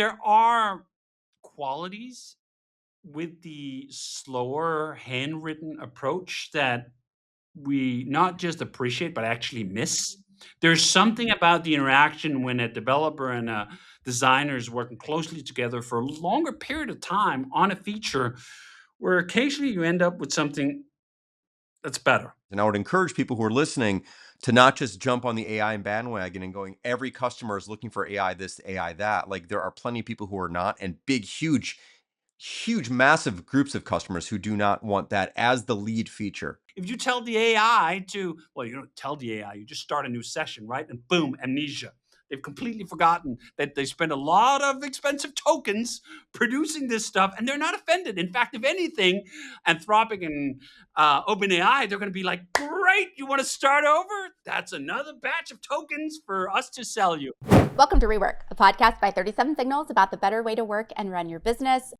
there are qualities with the slower handwritten approach that we not just appreciate but actually miss. There's something about the interaction when a developer and a designer is working closely together for a longer period of time on a feature where occasionally you end up with something that's better. And I would encourage people who are listening to not just jump on the AI bandwagon and going, every customer is looking for AI this, AI that. Like there are plenty of people who are not, and big, huge, massive groups of customers who do not want that as the lead feature. If you tell the AI to, well, you don't tell the AI, you just start a new session, right? And boom, amnesia. They've completely forgotten that they spend a lot of expensive tokens producing this stuff, and they're not offended. In fact, if anything, Anthropic and OpenAI, they're going to be like, great, you want to start over? That's another batch of tokens for us to sell you. Welcome to REWORK, a podcast by 37 Signals about the better way to work and run your business.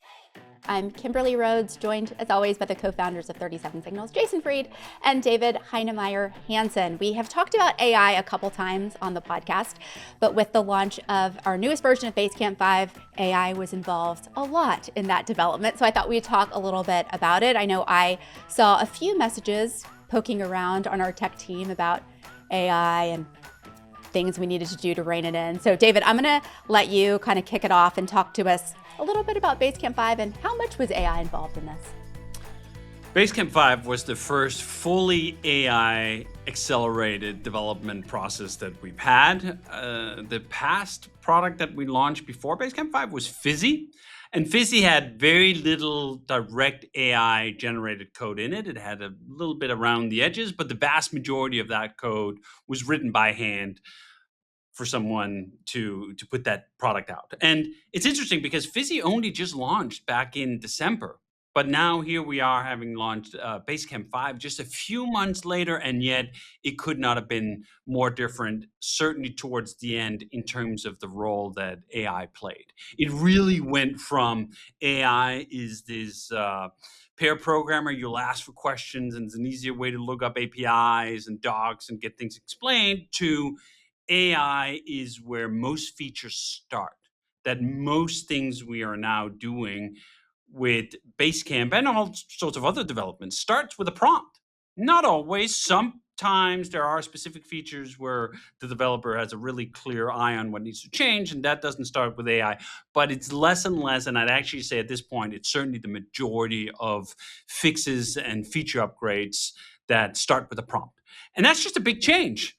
I'm Kimberly Rhodes, joined as always by the co-founders of 37 Signals, Jason Fried and David Heinemeier Hansson. We have talked about AI a couple times on the podcast, but with the launch of our newest version of Basecamp 5, AI was involved a lot in that development. So I thought we'd talk a little bit about it. I know I saw a few messages poking around on our tech team about AI and things we needed to do to rein it in. So David, I'm gonna let you kind of kick it off and talk to us a little bit about Basecamp 5 and how much was AI involved in this? Basecamp 5 was the first fully AI accelerated development process that we've had. The past product that we launched before Basecamp 5 was Fizzy. And Fizzy had very little direct AI generated code in it. It had a little bit around the edges, but the vast majority of that code was written by hand for someone to put that product out. And it's interesting because Fizzy only just launched back in December. But now here we are having launched Basecamp 5 just a few months later, and yet it could not have been more different, certainly towards the end in terms of the role that AI played. It really went from AI is this pair programmer, you'll ask for questions and it's an easier way to look up APIs and docs and get things explained, to AI is where most features start, that most things we are now doing with Basecamp and all sorts of other developments starts with a prompt. Not always. Sometimes there are specific features where the developer has a really clear eye on what needs to change, and that doesn't start with AI. But it's less and less, and I'd actually say at this point, it's certainly the majority of fixes and feature upgrades that start with a prompt. And that's just a big change.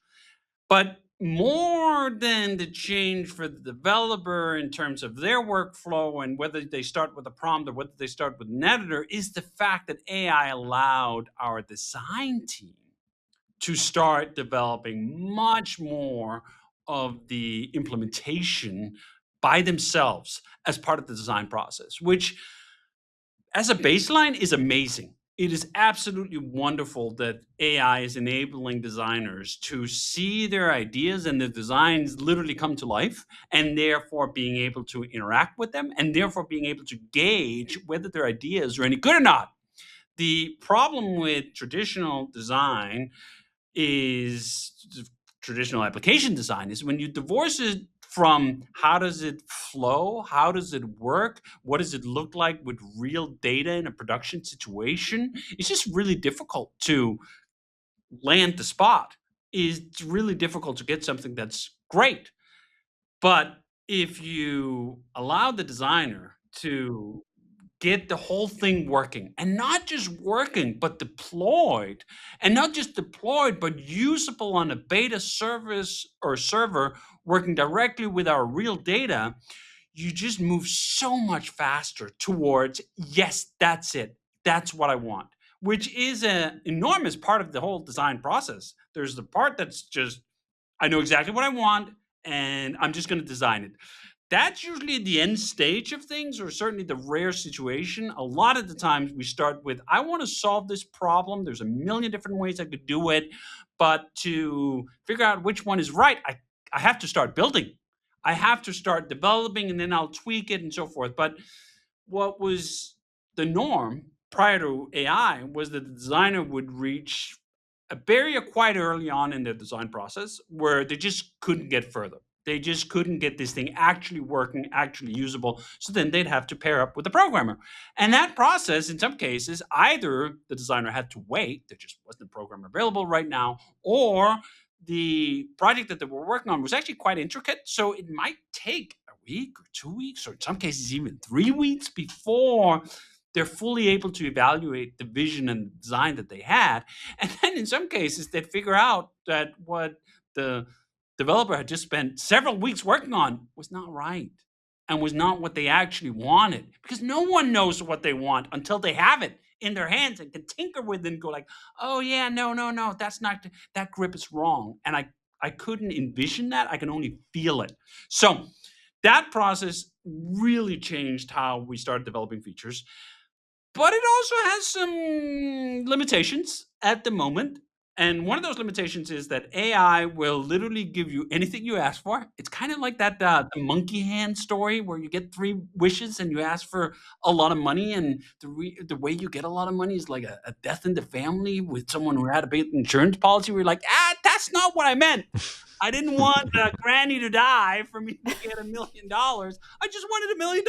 But more than the change for the developer in terms of their workflow and whether they start with a prompt or whether they start with an editor is the fact that AI allowed our design team to start developing much more of the implementation by themselves as part of the design process, which as a baseline is amazing. It is absolutely wonderful that AI is enabling designers to see their ideas and the designs literally come to life, and therefore being able to interact with them, and therefore being able to gauge whether their ideas are any good or not. The problem with traditional design is traditional application design is when you divorce it from how does it flow, how does it work, what does it look like with real data in a production situation, it's just really difficult to land the spot. It's really difficult to get something that's great. But if you allow the designer to get the whole thing working, and not just working, but deployed, and not just deployed, but usable on a beta service or server working directly with our real data, you just move so much faster towards, yes, that's it. That's what I want, which is an enormous part of the whole design process. There's the part that's just, I know exactly what I want, and I'm just going to design it. That's usually the end stage of things, or certainly the rare situation. A lot of the times we start with, I want to solve this problem. There's a million different ways I could do it. But to figure out which one is right, I have to start building. I have to start developing, and then I'll tweak it and so forth. But what was the norm prior to AI was that the designer would reach a barrier quite early on in their design process where they just couldn't get further. They just couldn't get this thing actually working, actually usable. So then they'd have to pair up with the programmer. And that process, in some cases, either the designer had to wait, there just wasn't a programmer available right now, or the project that they were working on was actually quite intricate. So it might take a week or 2 weeks, or in some cases, even 3 weeks before they're fully able to evaluate the vision and design that they had. And then in some cases, they figure out that what the developer had just spent several weeks working on was not right and was not what they actually wanted, because no one knows what they want until they have it in their hands and can tinker with it and go like, oh yeah, no, that's not, that grip is wrong. And I couldn't envision that. I can only feel it. So that process really changed how we started developing features. But it also has some limitations at the moment. And one of those limitations is that AI will literally give you anything you ask for. It's kind of like that the monkey hand story where you get 3 wishes and you ask for a lot of money, and the way you get a lot of money is like a death in the family with someone who had a big insurance policy. Where you're like, that's not what I meant. I didn't want Granny to die for me to get $1 million. I just wanted $1 million.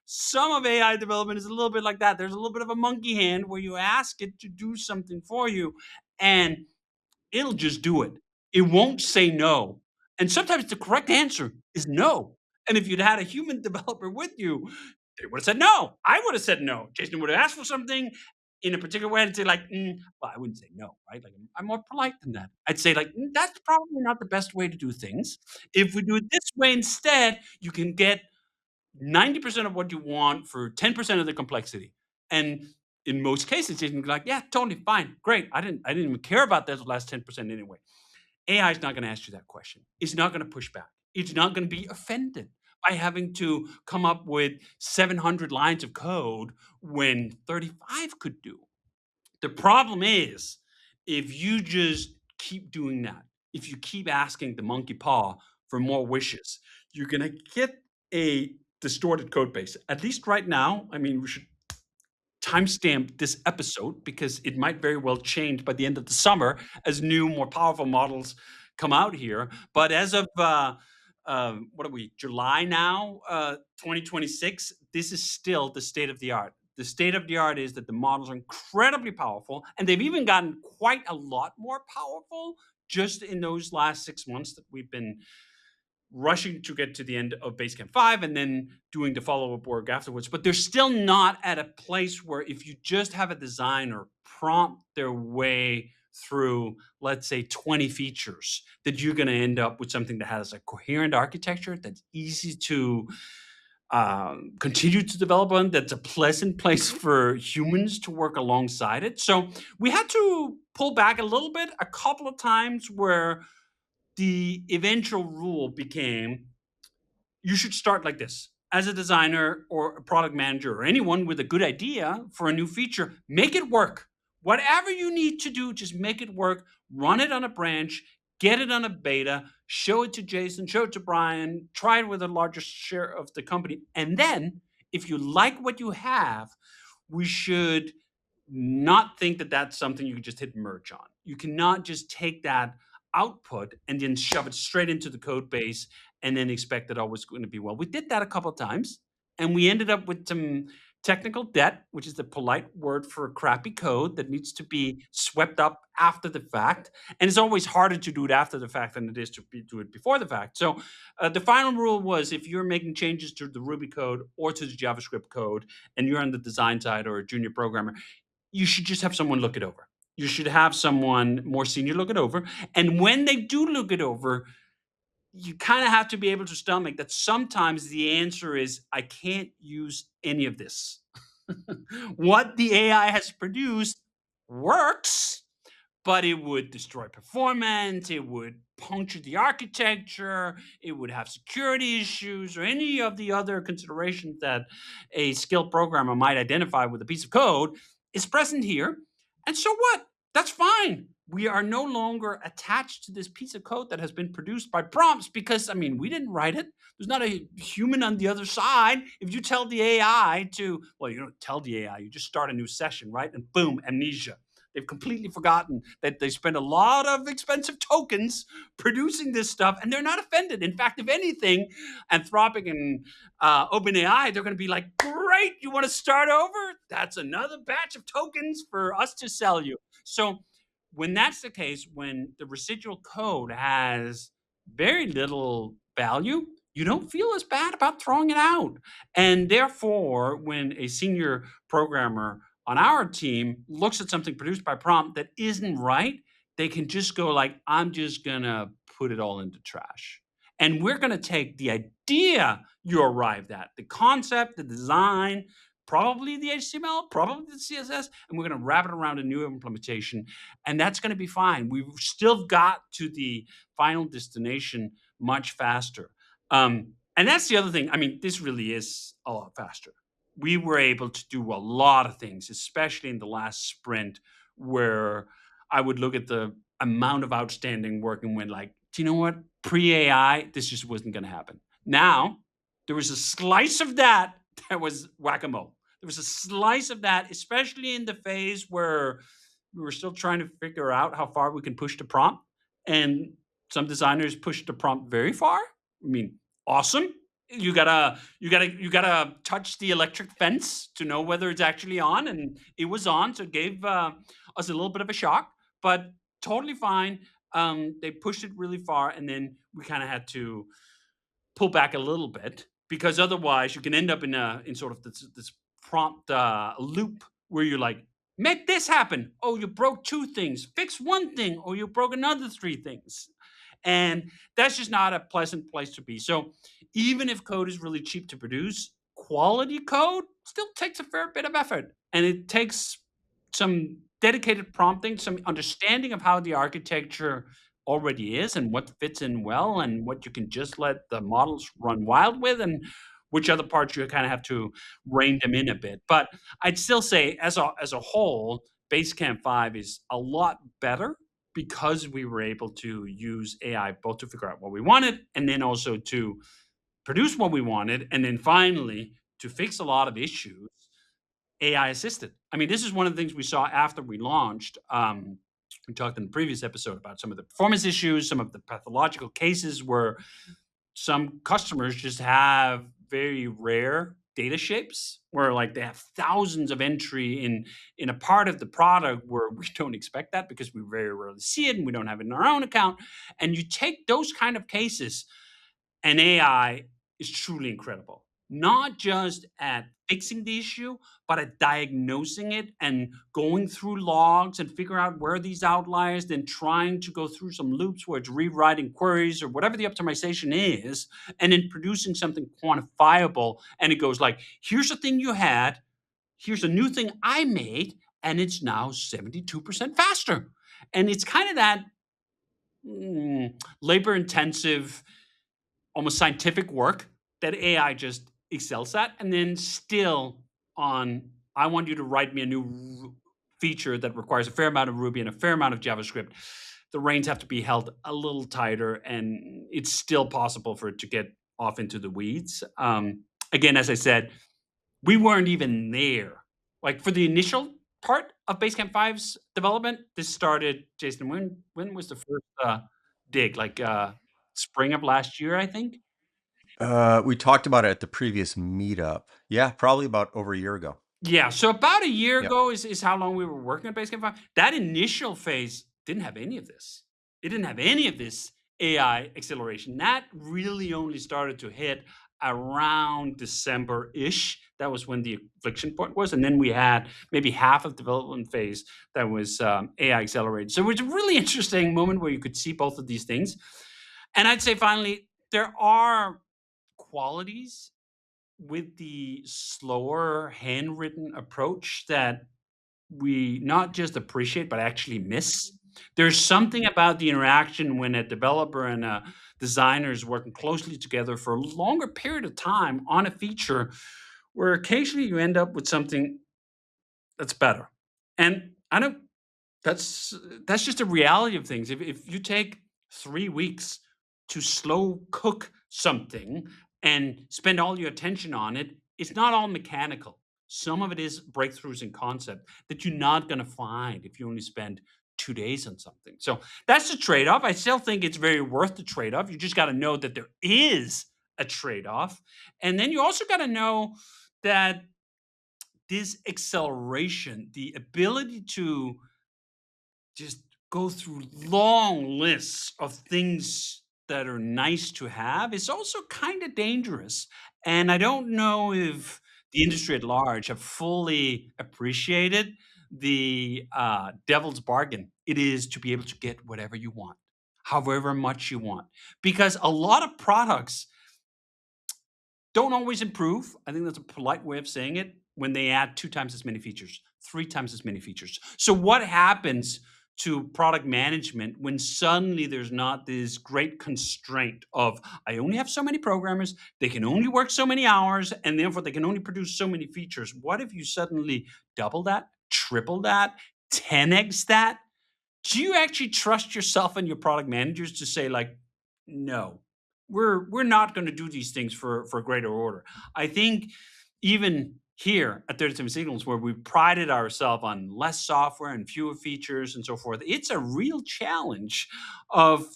Some of AI development is a little bit like that. There's a little bit of a monkey hand where you ask it to do something for you, and it'll just do it. It won't say no. And sometimes the correct answer is no. And if you'd had a human developer with you, they would have said no. I would have said no. Jason would have asked for something in a particular way and say like, well, I wouldn't say no, right? Like I'm more polite than that. I'd say like, that's probably not the best way to do things. If we do it this way instead, you can get 90% of what you want for 10% of the complexity. And in most cases, you can be like, yeah, totally fine. Great. I didn't even care about those last 10% anyway. AI is not going to ask you that question. It's not going to push back. It's not going to be offended by having to come up with 700 lines of code when 35 could do. The problem is if you just keep doing that, if you keep asking the monkey paw for more wishes, you're going to get a distorted code base. At least right now, I mean, we should timestamp this episode because it might very well change by the end of the summer as new, more powerful models come out here. But as of what are we, July now, 2026, this is still the state of the art. The state of the art is that the models are incredibly powerful, and they've even gotten quite a lot more powerful just in those last 6 months that we've been rushing to get to the end of Basecamp 5 and then doing the follow-up work afterwards. But they're still not at a place where if you just have a designer prompt their way through, let's say, 20 features, that you're going to end up with something that has a coherent architecture that's easy to continue to develop on, that's a pleasant place for humans to work alongside it. So we had to pull back a little bit a couple of times where the eventual rule became you should start like this. As a designer or a product manager or anyone with a good idea for a new feature, make it work. Whatever you need to do, just make it work. Run it on a branch, get it on a beta, show it to Jason, show it to Brian, try it with a larger share of the company. And then if you like what you have, we should not think that that's something you can just hit merge on. You cannot just take that output and then shove it straight into the code base and then expect that always going to be well. We did that a couple of times, and we ended up with some technical debt, which is the polite word for crappy code that needs to be swept up after the fact. And it's always harder to do it after the fact than it is to do it before the fact. So the final rule was if you're making changes to the Ruby code or to the JavaScript code, and you're on the design side or a junior programmer, you should just have someone look it over. You should have someone more senior look it over. And when they do look it over, you kind of have to be able to stomach that sometimes the answer is, I can't use any of this. What the AI has produced works, but it would destroy performance, it would puncture the architecture, it would have security issues, or any of the other considerations that a skilled programmer might identify with a piece of code is present here. And so what? That's fine. We are no longer attached to this piece of code that has been produced by prompts because, I mean, we didn't write it. There's not a human on the other side. If you tell the AI to, well, you don't tell the AI, you just start a new session, right? And boom, amnesia. They've completely forgotten that they spend a lot of expensive tokens producing this stuff, and they're not offended. In fact, if anything, Anthropic and OpenAI, they're going to be like, great, you want to start over? That's another batch of tokens for us to sell you. So when that's the case, when the residual code has very little value, you don't feel as bad about throwing it out. And therefore, when a senior programmer on our team looks at something produced by prompt that isn't right, they can just go like, I'm just gonna put it all into trash. And we're gonna take the idea you arrived at, the concept, the design, probably the HTML, probably the CSS, and we're gonna wrap it around a new implementation. And that's gonna be fine. We've still got to the final destination much faster. And that's the other thing. I mean, this really is a lot faster. We were able to do a lot of things, especially in the last sprint, where I would look at the amount of outstanding work and went like, do you know what? Pre-AI, this just wasn't going to happen. Now, there was a slice of that was whack-a-mole. There was a slice of that, especially in the phase where we were still trying to figure out how far we can push the prompt. And some designers pushed the prompt very far. I mean, awesome. You gotta touch the electric fence to know whether it's actually on, and it was on, so it gave us a little bit of a shock, but totally fine. They pushed it really far, and then we kind of had to pull back a little bit, because otherwise you can end up in sort of this prompt loop where you're like, make this happen. Oh, you broke two things. Fix one thing. Or you broke another three things. And that's just not a pleasant place to be. So even if code is really cheap to produce, quality code still takes a fair bit of effort. And it takes some dedicated prompting, some understanding of how the architecture already is and what fits in well and what you can just let the models run wild with, and which other parts you kind of have to rein them in a bit. But I'd still say as a whole, Basecamp 5 is a lot better because we were able to use AI both to figure out what we wanted and then also to produce what we wanted, and then finally to fix a lot of issues AI assisted. I mean, this is one of the things we saw after we launched. We talked in the previous episode about some of the performance issues, some of the pathological cases where some customers just have very rare data shapes where like they have thousands of entry in a part of the product where we don't expect that because we very rarely see it and we don't have it in our own account. And you take those kind of cases, and AI is truly incredible. Not just at fixing the issue, but at diagnosing it and going through logs and figure out where these outliers, then trying to go through some loops where it's rewriting queries or whatever the optimization is, and then producing something quantifiable. And it goes like, here's a thing you had, here's a new thing I made, and it's now 72% faster. And it's kind of that labor intensive, almost scientific work that AI just excels at. And then still on, I want you to write me a new feature that requires a fair amount of Ruby and a fair amount of JavaScript. The reins have to be held a little tighter, and it's still possible for it to get off into the weeds. Again, as I said, we weren't even there. Like for the initial part of Basecamp 5's development, this started, Jason, when was the first dig? Like spring of last year, I think. We talked about it at the previous meetup. Yeah, probably about over a year ago. Yeah, so about a year Yep. ago is how long we were working on Basecamp 5. That initial phase didn't have any of this. It didn't have any of this AI acceleration. That really only started to hit around December-ish. That was when the inflection point was. And then we had maybe half of development phase that was AI accelerated. So it was a really interesting moment where you could see both of these things. And I'd say finally, there are qualities with the slower handwritten approach that we not just appreciate but actually miss. There's something about the interaction when a developer and a designer is working closely together for a longer period of time on a feature where occasionally you end up with something that's better. And I know that's just a reality of things. If you take 3 weeks to slow cook something and spend all your attention on it, it's not all mechanical. Some of it is breakthroughs in concept that you're not going to find if you only spend 2 days on something. So that's the trade-off. I still think it's very worth the trade-off. You just got to know that there is a trade-off. And then you also got to know that this acceleration, the ability to just go through long lists of things that are nice to have is also kind of dangerous. And I don't know if the industry at large have fully appreciated the devil's bargain it is to be able to get whatever you want, however much you want. Because a lot of products don't always improve. I think that's a polite way of saying it when they add 2 times as many features, 3 times as many features. So what happens to product management when suddenly there's not this great constraint of I only have so many programmers, they can only work so many hours, and therefore they can only produce so many features? What if you suddenly double that, triple that, 10x that? Do you actually trust yourself and your product managers to say like, no, we're not going to do these things for greater order? I think even here at 37 Signals, where we prided ourselves on less software and fewer features and so forth, it's a real challenge of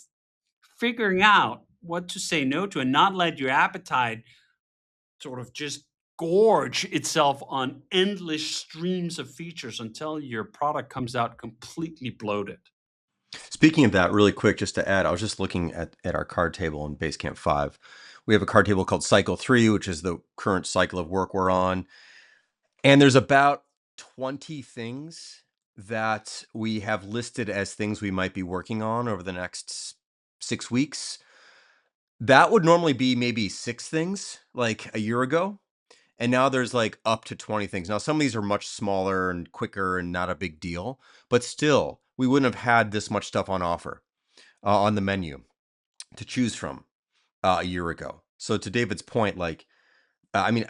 figuring out what to say no to and not let your appetite sort of just gorge itself on endless streams of features until your product comes out completely bloated. Speaking of that, really quick, just to add, I was just looking at our card table in Basecamp 5. We have a card table called Cycle 3, which is the current cycle of work we're on. And there's about 20 things that we have listed as things we might be working on over the next 6 weeks. That would normally be maybe 6 things like a year ago. And now there's like up to 20 things. Now, some of these are much smaller and quicker and not a big deal, but still, we wouldn't have had this much stuff on offer on the menu to choose from a year ago. So to David's point, like, I mean,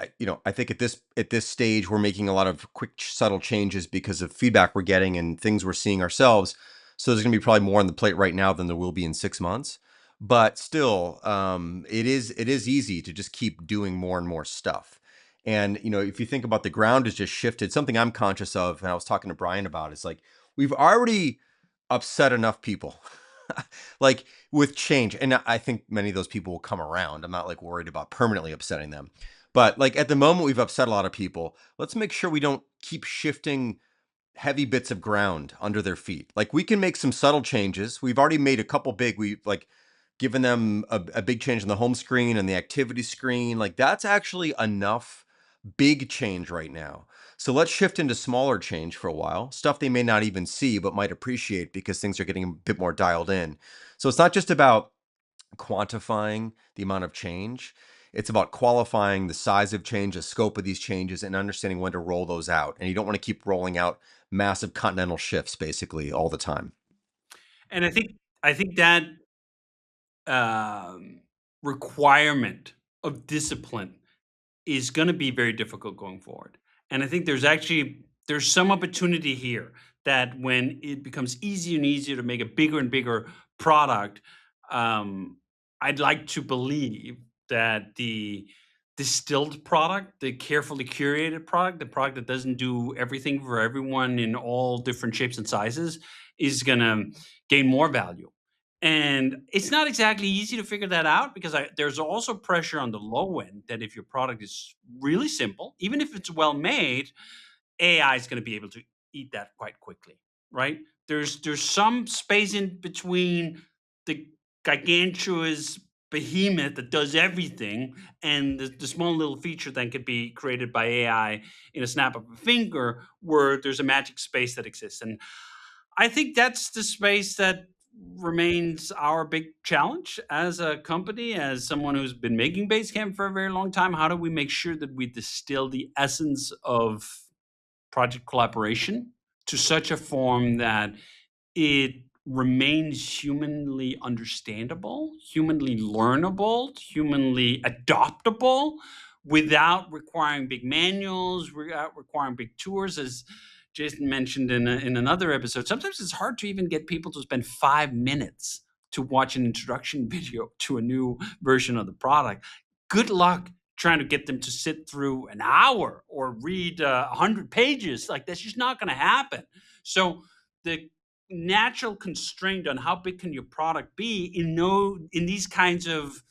I think at this stage, we're making a lot of quick, subtle changes because of feedback we're getting and things we're seeing ourselves. So there's going to be probably more on the plate right now than there will be in 6 months. But still, it is easy to just keep doing more and more stuff. And if you think about the ground has just shifted, something I'm conscious of, and I was talking to Brian about, is like we've already upset enough people. Like with change, and I think many of those people will come around. I'm not like worried about permanently upsetting them. But like at the moment, we've upset a lot of people. Let's make sure we don't keep shifting heavy bits of ground under their feet. Like we can make some subtle changes. We've already made a couple big. We've like given them a big change in the home screen and the activity screen. Like that's actually enough big change right now. So let's shift into smaller change for a while, stuff they may not even see but might appreciate because things are getting a bit more dialed in. So it's not just about quantifying the amount of change. It's about qualifying the size of change, the scope of these changes, and understanding when to roll those out. And you don't want to keep rolling out massive continental shifts basically all the time. And I think that requirement of discipline is going to be very difficult going forward. And I think there's some opportunity here that when it becomes easier and easier to make a bigger and bigger product, I'd like to believe that the distilled product, the carefully curated product, the product that doesn't do everything for everyone in all different shapes and sizes is going to gain more value. And it's not exactly easy to figure that out because there's also pressure on the low end that if your product is really simple, even if it's well made, AI is going to be able to eat that quite quickly, right? There's some space in between the gigantuous behemoth that does everything and the small little feature that could be created by AI in a snap of a finger, where there's a magic space that exists. And I think that's the space that remains our big challenge as a company, as someone who's been making Basecamp for a very long time. How do we make sure that we distill the essence of project collaboration to such a form that it remains humanly understandable, humanly learnable, humanly adoptable, without requiring big manuals, without requiring big tours, as Jason mentioned in another episode. Sometimes it's hard to even get people to spend 5 minutes to watch an introduction video to a new version of the product. Good luck trying to get them to sit through an hour or read 100 pages. Like, that's just not going to happen. So the natural constraint on how big can your product be in these kinds of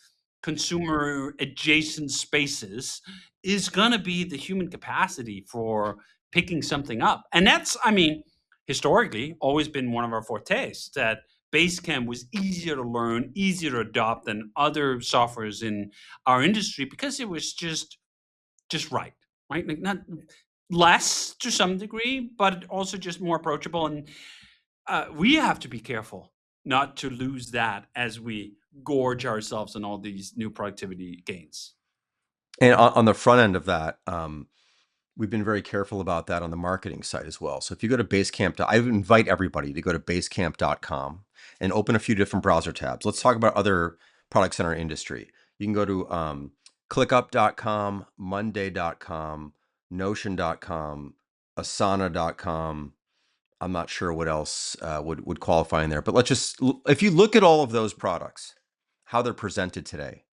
consumer adjacent spaces is going to be the human capacity for picking something up. And that's, I mean, historically always been one of our fortes, that Basecamp was easier to learn, easier to adopt than other softwares in our industry because it was just right, right? Like, not less to some degree, but also just more approachable. And we have to be careful not to lose that as we gorge ourselves on all these new productivity gains. And on the front end of that, we've been very careful about that on the marketing side as well. So if you go to Basecamp, I invite everybody to go to basecamp.com and open a few different browser tabs. Let's talk about other products in our industry. You can go to clickup.com, monday.com, notion.com, asana.com. I'm not sure what else would qualify in there, but if you look at all of those products, how they're presented today,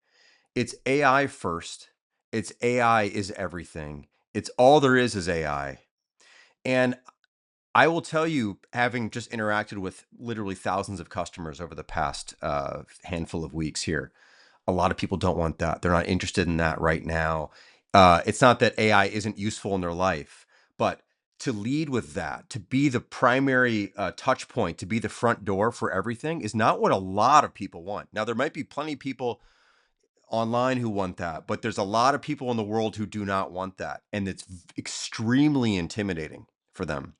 it's AI first. It's AI is everything. It's all there is AI. And I will tell you, having just interacted with literally thousands of customers over the past handful of weeks here, a lot of people don't want that. They're not interested in that right now. It's not that AI isn't useful in their life, but to lead with that, to be the primary touch point, to be the front door for everything is not what a lot of people want. Now, there might be plenty of people online who want that, but there's a lot of people in the world who do not want that. And it's extremely intimidating for them.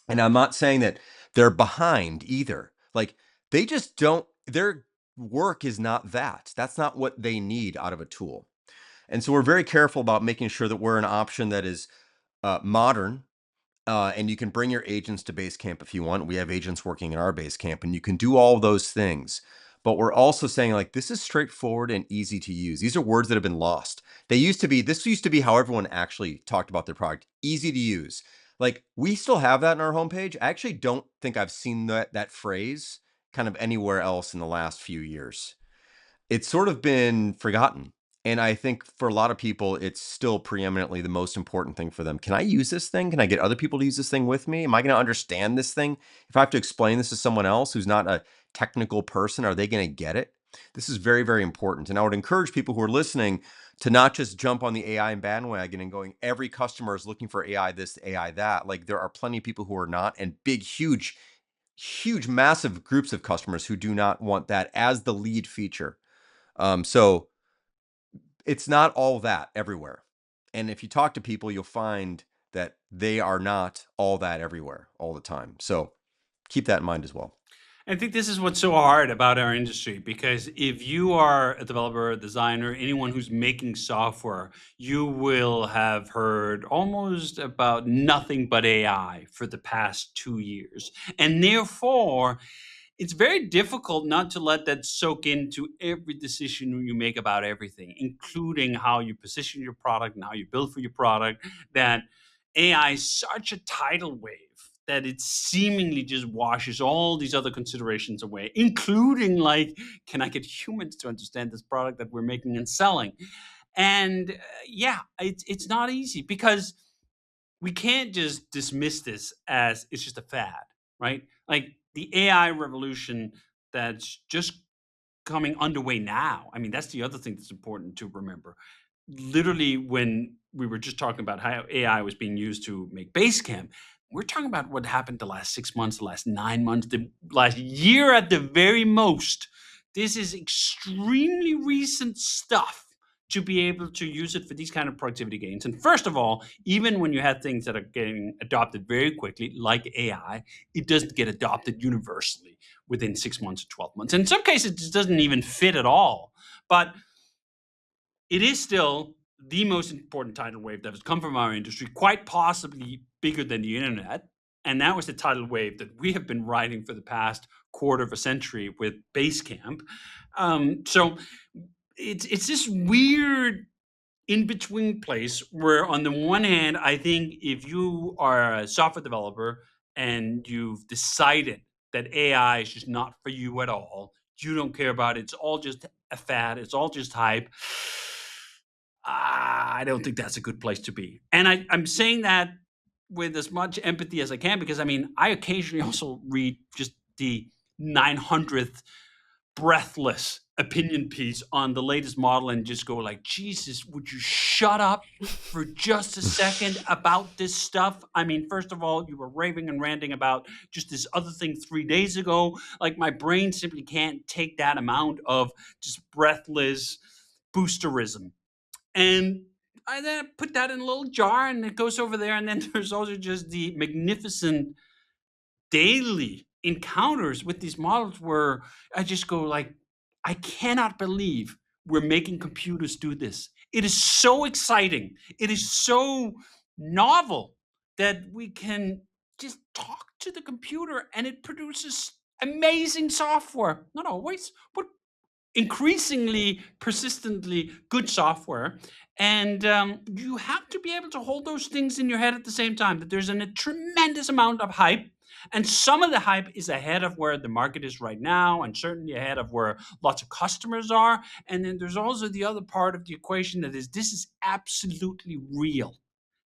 And I'm not saying that they're behind either. Like, they just don't, their work is not that. That's not what they need out of a tool. And so we're very careful about making sure that we're an option that is modern. And you can bring your agents to Basecamp if you want. We have agents working in our Basecamp, and you can do all those things. But we're also saying, like, this is straightforward and easy to use. These are words that have been lost. This used to be how everyone actually talked about their product. Easy to use. Like, we still have that on our homepage. I actually don't think I've seen that phrase kind of anywhere else in the last few years. It's sort of been forgotten. And I think for a lot of people, it's still preeminently the most important thing for them. Can I use this thing? Can I get other people to use this thing with me? Am I going to understand this thing? If I have to explain this to someone else who's not a technical person, are they going to get it? This is very, very important. And I would encourage people who are listening to not just jump on the AI bandwagon and going, every customer is looking for AI this, AI that. Like, there are plenty of people who are not, and big, huge, massive groups of customers who do not want that as the lead feature. So it's not all that everywhere. And if you talk to people, you'll find that they are not all that everywhere all the time. So keep that in mind as well. I think this is what's so hard about our industry, because if you are a developer, a designer, anyone who's making software, you will have heard almost about nothing but AI for the past 2 years. And therefore, it's very difficult not to let that soak into every decision you make about everything, including how you position your product and how you build for your product, that AI is such a tidal wave that it seemingly just washes all these other considerations away, including, like, can I get humans to understand this product that we're making and selling? And yeah, it's not easy, because we can't just dismiss this as it's just a fad, right? Like, the AI revolution that's just coming underway now. I mean, that's the other thing that's important to remember. Literally, when we were just talking about how AI was being used to make Basecamp, we're talking about what happened the last 6 months, the last 9 months, the last year at the very most. This is extremely recent stuff to be able to use it for these kind of productivity gains. And first of all, even when you have things that are getting adopted very quickly, like AI, it doesn't get adopted universally within 6 months or 12 months. In some cases, it just doesn't even fit at all. But it is still the most important tidal wave that has come from our industry, quite possibly bigger than the internet. And that was the tidal wave that we have been riding for the past quarter of a century with Basecamp. So it's this weird in-between place where, on the one hand, I think if you are a software developer and you've decided that AI is just not for you at all, you don't care about it, it's all just a fad, it's all just hype, I don't think that's a good place to be. And I'm saying that with as much empathy as I can, because I mean, I occasionally also read just the 900th breathless opinion piece on the latest model and just go like, Jesus, would you shut up for just a second about this stuff? I mean, first of all, you were raving and ranting about just this other thing 3 days ago. Like, my brain simply can't take that amount of just breathless boosterism. And I then put that in a little jar and it goes over there. And then there's also just the magnificent daily encounters with these models where I just go like, I cannot believe we're making computers do this. It is so exciting. It is so novel that we can just talk to the computer and it produces amazing software. Not always, but increasingly persistently good software. And you have to be able to hold those things in your head at the same time, that there's a tremendous amount of hype. And some of the hype is ahead of where the market is right now, and certainly ahead of where lots of customers are. And then there's also the other part of the equation that is, this is absolutely real.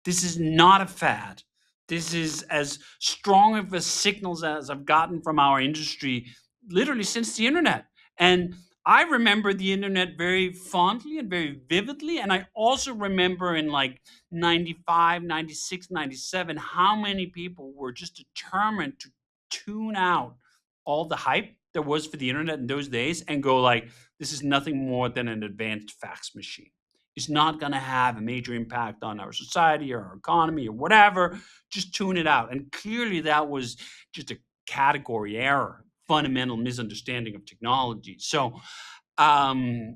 This is not a fad. This is as strong of a signals as I've gotten from our industry literally since the internet. And I remember the internet very fondly and very vividly. And I also remember in like 95, 96, 97, how many people were just determined to tune out all the hype there was for the internet in those days and go like, this is nothing more than an advanced fax machine. It's not going to have a major impact on our society or our economy or whatever. Just tune it out. And clearly that was just a category error, fundamental misunderstanding of technology. So, yeah,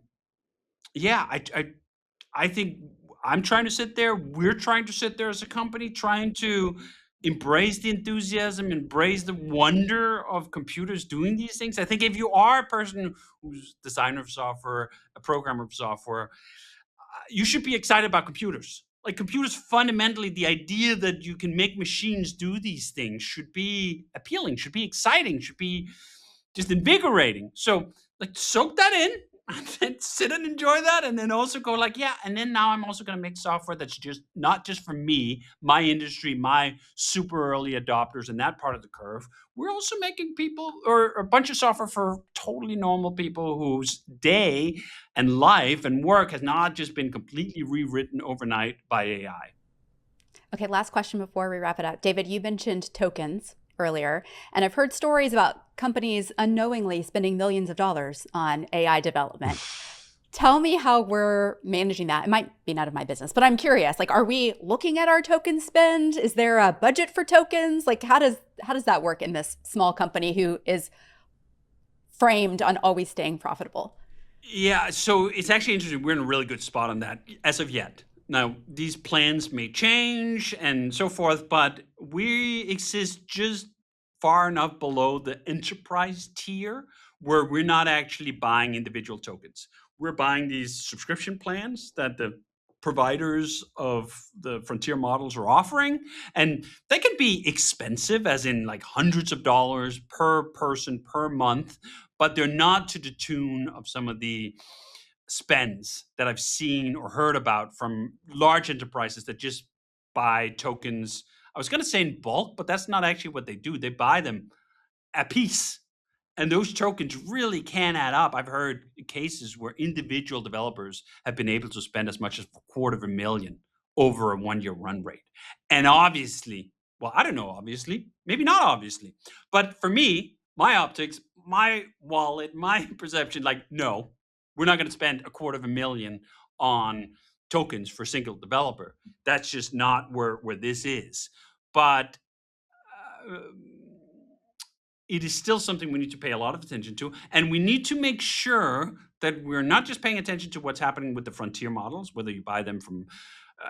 I think I'm trying to sit there. We're trying to sit there as a company, trying to embrace the enthusiasm, embrace the wonder of computers doing these things. I think if you are a person who's a designer of software, a programmer of software, you should be excited about computers. Like, computers, fundamentally, the idea that you can make machines do these things should be appealing, should be exciting, should be just invigorating. So, like, soak that in and then sit and enjoy that. And then also go like, yeah, and then now I'm also going to make software that's just not just for me, my industry, my super early adopters and that part of the curve. We're also making people, or a bunch of software for totally normal people whose day and life and work has not just been completely rewritten overnight by AI. Okay, last question before we wrap it up. David, you mentioned tokens earlier, and I've heard stories about companies unknowingly spending millions of dollars on AI development. Tell me how we're managing that. It might be none of my business, but I'm curious. Like, are we looking at our token spend? Is there a budget for tokens? Like, how does that work in this small company who is framed on always staying profitable? Yeah, so it's actually interesting. We're in a really good spot on that as of yet. Now, these plans may change and so forth, but we exist just far enough below the enterprise tier where we're not actually buying individual tokens. We're buying these subscription plans that the providers of the frontier models are offering. And they can be expensive, as in like hundreds of dollars per person per month, but they're not to the tune of some of the spends that I've seen or heard about from large enterprises that just buy tokens. I was going to say in bulk, but that's not actually what they do. They buy them a piece. And those tokens really can add up. I've heard cases where individual developers have been able to spend as much as $250,000 over a 1-year run rate. And obviously, well, I don't know, obviously, maybe not obviously, but for me, my optics, my wallet, my perception, like, no, we're not going to spend $250,000 on tokens for a single developer. That's just not where this is. But it is still something we need to pay a lot of attention to. And we need to make sure that we're not just paying attention to what's happening with the frontier models, whether you buy them from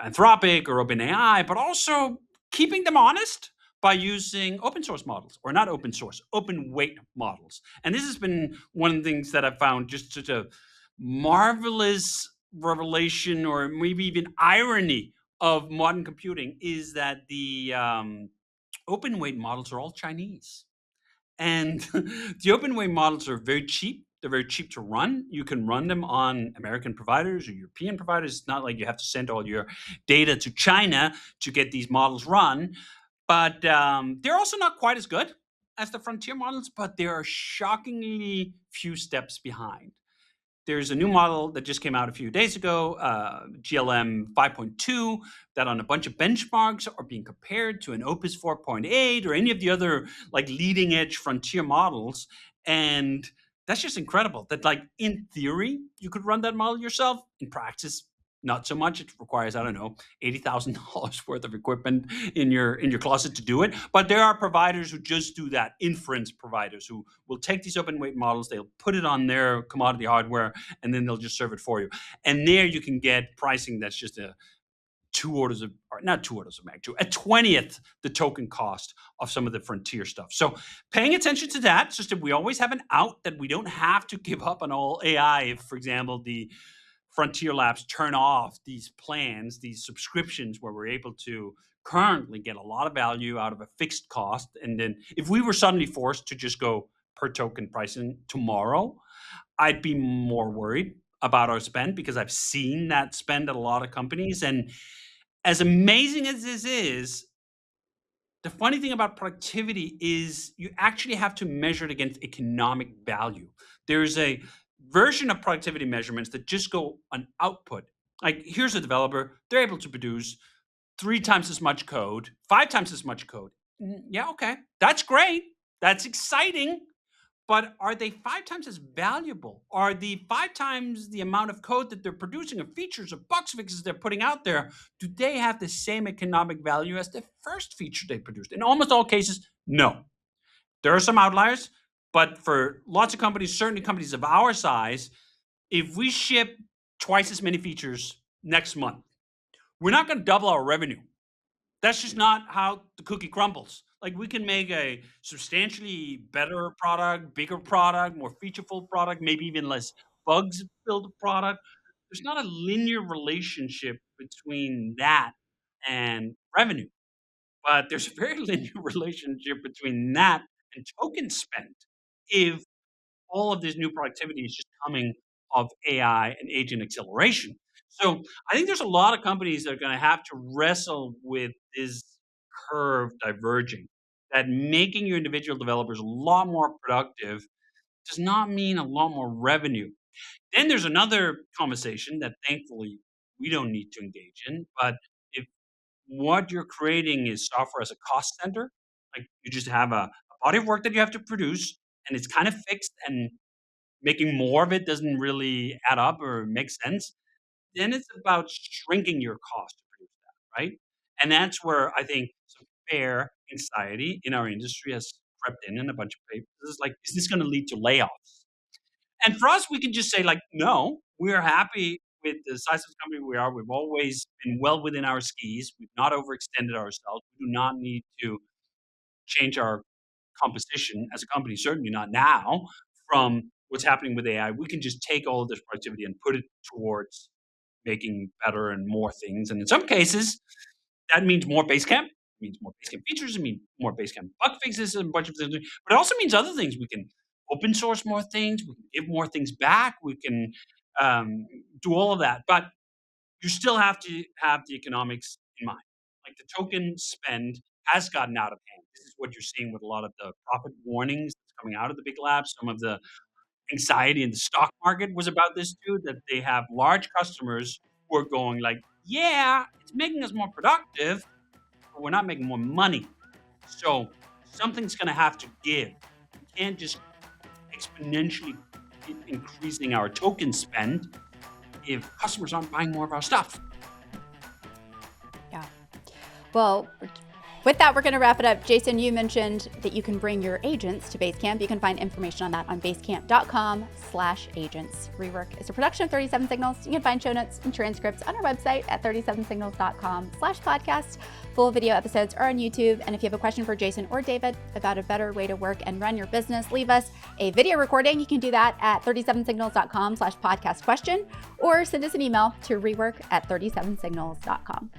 Anthropic or OpenAI, but also keeping them honest by using open source models, or not open source, open weight models. And this has been one of the things that I've found just such a marvelous revelation, or maybe even irony, of modern computing, is that the open weight models are all Chinese. And the open weight models are very cheap They're very cheap to run. You can run them on American providers or European providers. It's not like you have to send all your data to China to get these models run. But they're also not quite as good as the frontier models, but they are shockingly few steps behind. There's a new model that just came out a few days ago, GLM 5.2, that on a bunch of benchmarks are being compared to an Opus 4.8 or any of the other like leading edge frontier models. And that's just incredible that like in theory, you could run that model yourself. In practice, not so much. It requires, I don't know, $80,000 worth of equipment in your closet to do it. But there are providers who just do that, inference providers who will take these open weight models, they'll put it on their commodity hardware, and then they'll just serve it for you. And there you can get pricing that's just a 20th the token cost of some of the frontier stuff. So paying attention to that, just that we always have an out, that we don't have to give up on all AI. If, for example, the Frontier Labs turn off these plans, these subscriptions where we're able to currently get a lot of value out of a fixed cost. And then if we were suddenly forced to just go per token pricing tomorrow, I'd be more worried about our spend, because I've seen that spend at a lot of companies. And as amazing as this is, the funny thing about productivity is you actually have to measure it against economic value. There's a version of productivity measurements that just go on output. Like, here's a developer, they're able to produce 3 times as much code, 5 times as much code. Yeah, okay, that's great. That's exciting. But are they 5 times as valuable? Are the 5 times the amount of code that they're producing, of features, of bug fixes they're putting out there, do they have the same economic value as the first feature they produced? In almost all cases, no. There are some outliers, but for lots of companies, certainly companies of our size, if we ship twice as many features next month, we're not going to double our revenue. That's just not how the cookie crumbles. Like, we can make a substantially better product, bigger product, more featureful product, maybe even less bugs filled product. There's not a linear relationship between that and revenue, but there's a very linear relationship between that and token spent. If all of this new productivity is just coming of AI and agent acceleration. So I think there's a lot of companies that are going to have to wrestle with this curve diverging, that making your individual developers a lot more productive does not mean a lot more revenue. Then there's another conversation that thankfully we don't need to engage in, but if what you're creating is software as a cost center, like you just have a body of work that you have to produce and it's kind of fixed, and making more of it doesn't really add up or make sense, then it's about shrinking your cost to produce that, right? And that's where I think some fair anxiety in our industry has crept in a bunch of papers. It's like, is this going to lead to layoffs? And for us, we can just say, like, no, we're happy with the size of the company we are. We've always been well within our skis. We've not overextended ourselves. We do not need to change our composition as a company, certainly not now, from what's happening with AI. We can just take all of this productivity and put it towards making better and more things. And in some cases, that means more Basecamp. It means more Basecamp features. It means more Basecamp bug fixes and a bunch of things. But it also means other things. We can open source more things. We can give more things back. We can do all of that. But you still have to have the economics in mind. Like, the token spend has gotten out of hand. This is what you're seeing with a lot of the profit warnings that's coming out of the big labs. Some of the anxiety in the stock market was about this too, that they have large customers who are going like, yeah, it's making us more productive, but we're not making more money. So something's going to have to give. We can't just exponentially keep increasing our token spend if customers aren't buying more of our stuff. Yeah. Well, with that, we're going to wrap it up. Jason, you mentioned that you can bring your agents to Basecamp. You can find information on that on basecamp.com/agents. REWORK is a production of 37 Signals. You can find show notes and transcripts on our website at 37signals.com/podcast. Full video episodes are on YouTube. And if you have a question for Jason or David about a better way to work and run your business, leave us a video recording. You can do that at 37signals.com/podcast question, or send us an email to rework@37signals.com.